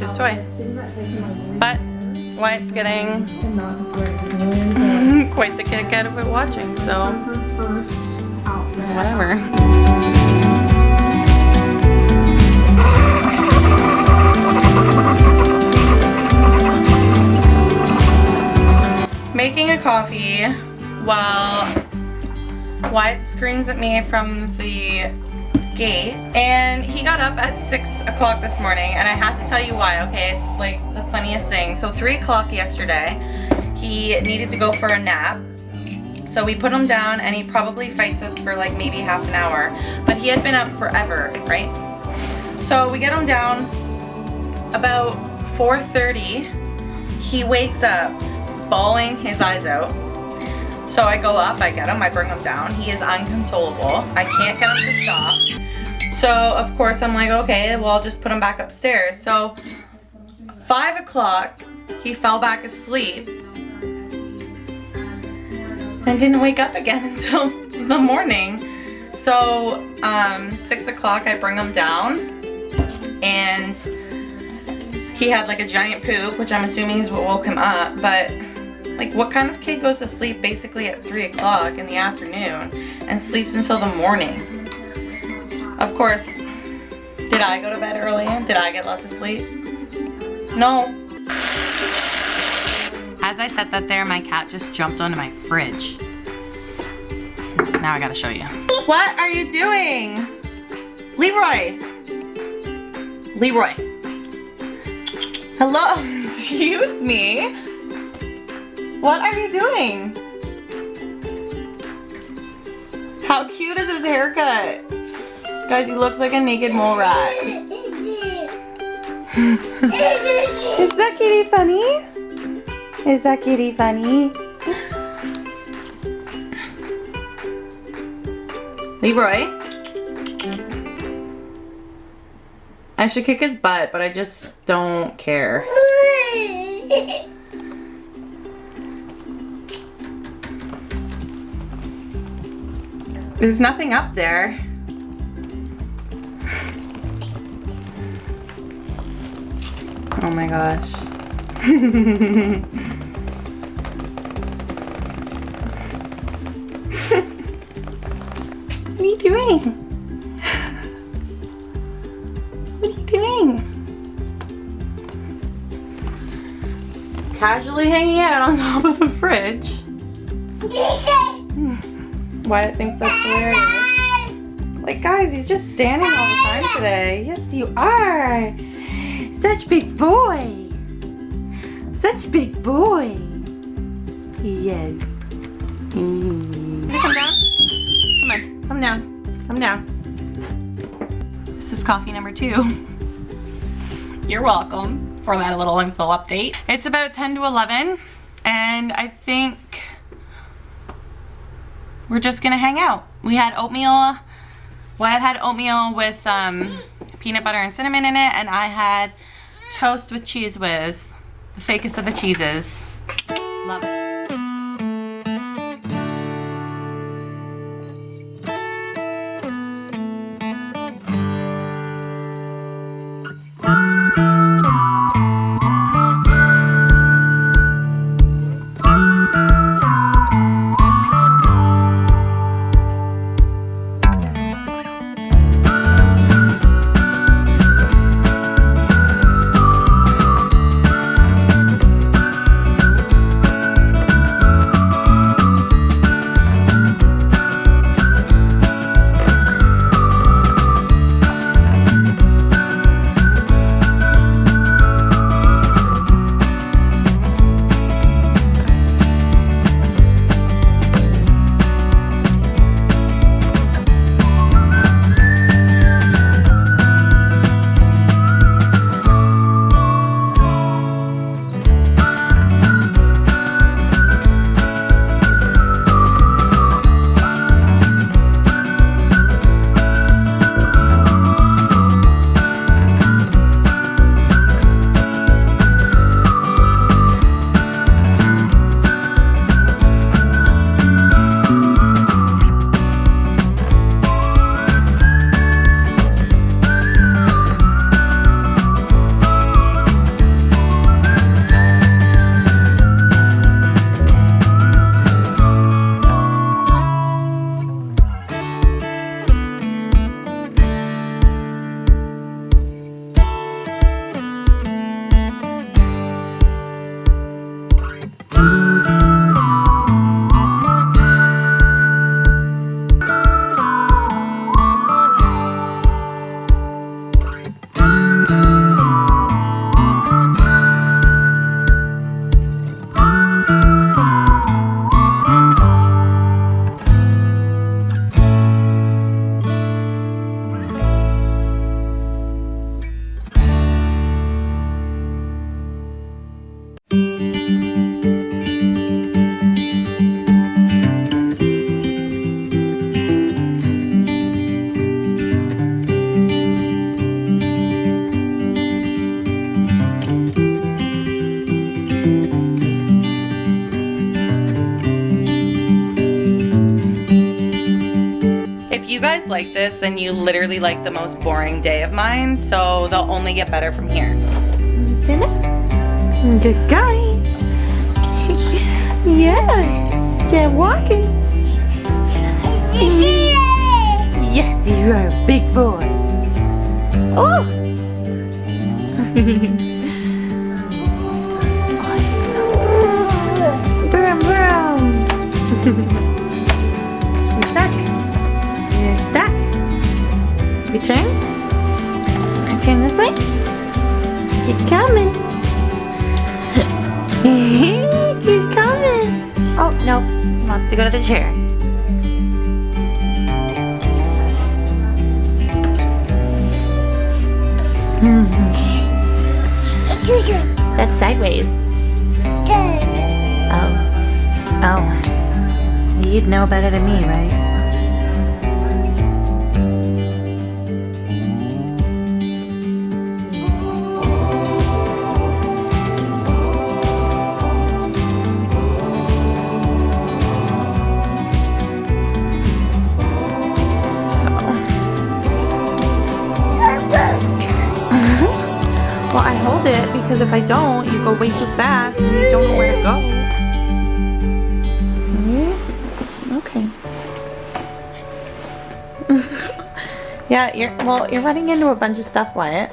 his toy. But Wyatt's getting quite the kick out of it watching, so whatever. Making a coffee while Wyatt screams at me from the gate, and he got up at 6 o'clock this morning, and I have to tell you why, okay? It's like the funniest thing. So 3 o'clock yesterday, he needed to go for a nap. So we put him down, and he probably fights us for like maybe half an hour, but he had been up forever, right? So we get him down about 4:30. He wakes up bawling his eyes out. So I go up, I get him, I bring him down. He is unconsolable. I can't get him to stop. So of course I'm like, okay, well I'll just put him back upstairs. So 5 o'clock, he fell back asleep and didn't wake up again until the morning. So 6 o'clock I bring him down, and he had like a giant poop, which I'm assuming is what woke him up, but like, what kind of kid goes to sleep basically at 3 o'clock in the afternoon and sleeps until the morning? Of course, did I go to bed early? Did I get lots of sleep? No. As I said that there, my cat just jumped onto my fridge. Now I gotta show you. What are you doing? Leroy! Leroy. Hello, excuse me. What are you doing? How cute is his haircut? Guys, he looks like a naked mole rat. Is that kitty funny? Is that kitty funny? Leroy? I should kick his butt, but I just don't care. There's nothing up there. Oh my gosh. What are you doing? What are you doing? Just casually hanging out on top of the fridge. Wyatt thinks that's hilarious. Like, guys, he's just standing all the time today. Yes, you are. Such big boy. Such big boy. Yes. Can you come down? Come on, come down. Come down. This is coffee number 2. You're welcome for that little info update. It's about 10 to 11, and I think we're just gonna hang out. We had oatmeal. Wyatt had oatmeal with peanut butter and cinnamon in it, and I had toast with Cheese Whiz, the fakest of the cheeses. Love it. you guys like this, then you literally like the most boring day of mine, so they'll only get better from here. Stand up. Good guy. Yeah. Get walking. Yes, you are a big boy. Oh. Brown, brown. She's stuck. You're stuck. Should we turn? I turn this way. Keep coming. Keep coming. Oh, no. Wants to go to the chair. That's sideways. Oh. You'd know better than me, right? Well, I hold it because if I don't, you go way too fast and you don't know where to go. Okay. Yeah, you're running into a bunch of stuff, Wyatt.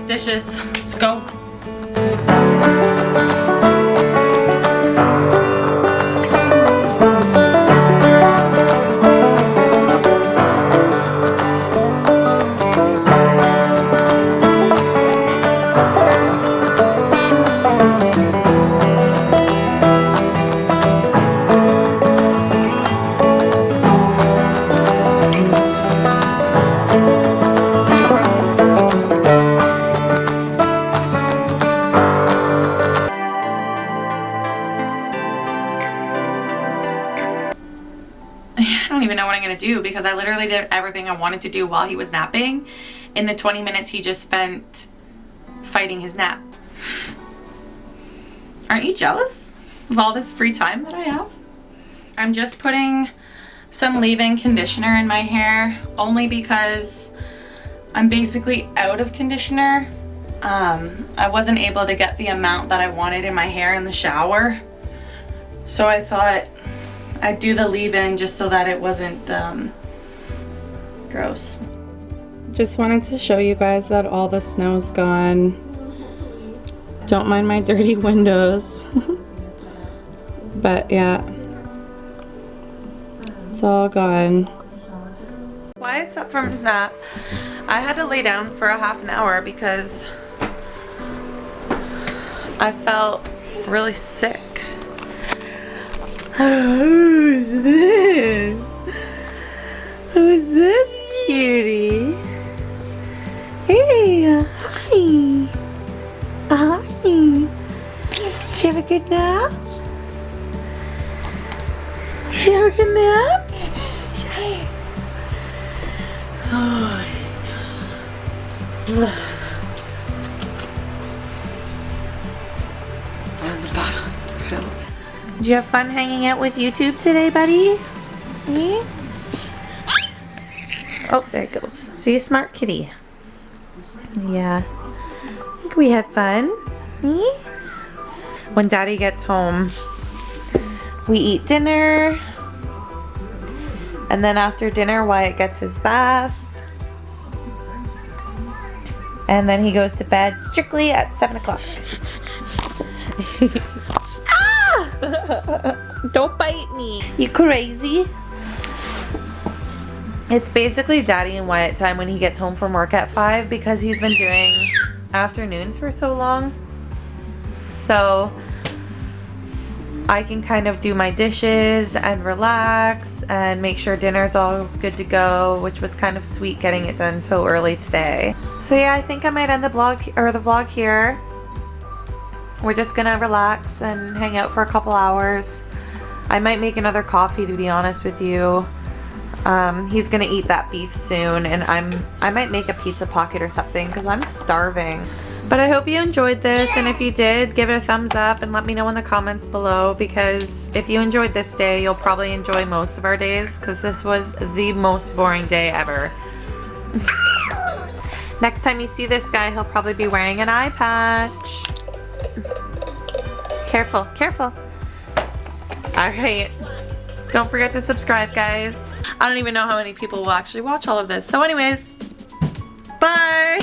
Dishes. Let's go. I don't even know what I'm gonna do because I literally did everything I wanted to do while he was napping in the 20 minutes he just spent fighting his nap. Aren't you jealous of all this free time that I have? I'm just putting some leave-in conditioner in my hair only because I'm basically out of conditioner. I wasn't able to get the amount that I wanted in my hair in the shower, so I thought I'd do the leave-in just so that it wasn't gross. Just wanted to show you guys that all the snow's gone. Don't mind my dirty windows. But yeah, it's all gone. Wyatt's up from his nap. I had to lay down for a half an hour because I felt really sick. Who's this? Who's this cutie? Hey, hi. Hi. Did you have a good nap? Did you have a good nap? Oh. the bottle. Cut it open. Did you have fun hanging out with YouTube today, buddy? Yeah? Oh, there it goes. See, a smart kitty. Yeah. I think we had fun. Yeah? When Daddy gets home, we eat dinner. And then after dinner, Wyatt gets his bath. And then he goes to bed strictly at 7 o'clock. Ah! Don't bite me. You crazy? It's basically Daddy and Wyatt time when he gets home from work at 5 because he's been doing afternoons for so long. So I can kind of do my dishes and relax and make sure dinner's all good to go, which was kind of sweet getting it done so early today. So yeah, I think I might end the vlog here. We're just gonna relax and hang out for a couple hours. I might make another coffee, to be honest with you. He's gonna eat that beef soon, and I might make a pizza pocket or something because I'm starving. But I hope you enjoyed this, and if you did, give it a thumbs up and let me know in the comments below, because if you enjoyed this day, you'll probably enjoy most of our days, because this was the most boring day ever. Next time you see this guy, he'll probably be wearing an eye patch. Careful, careful. Alright. Don't forget to subscribe, guys. I don't even know how many people will actually watch all of this. So anyways, bye!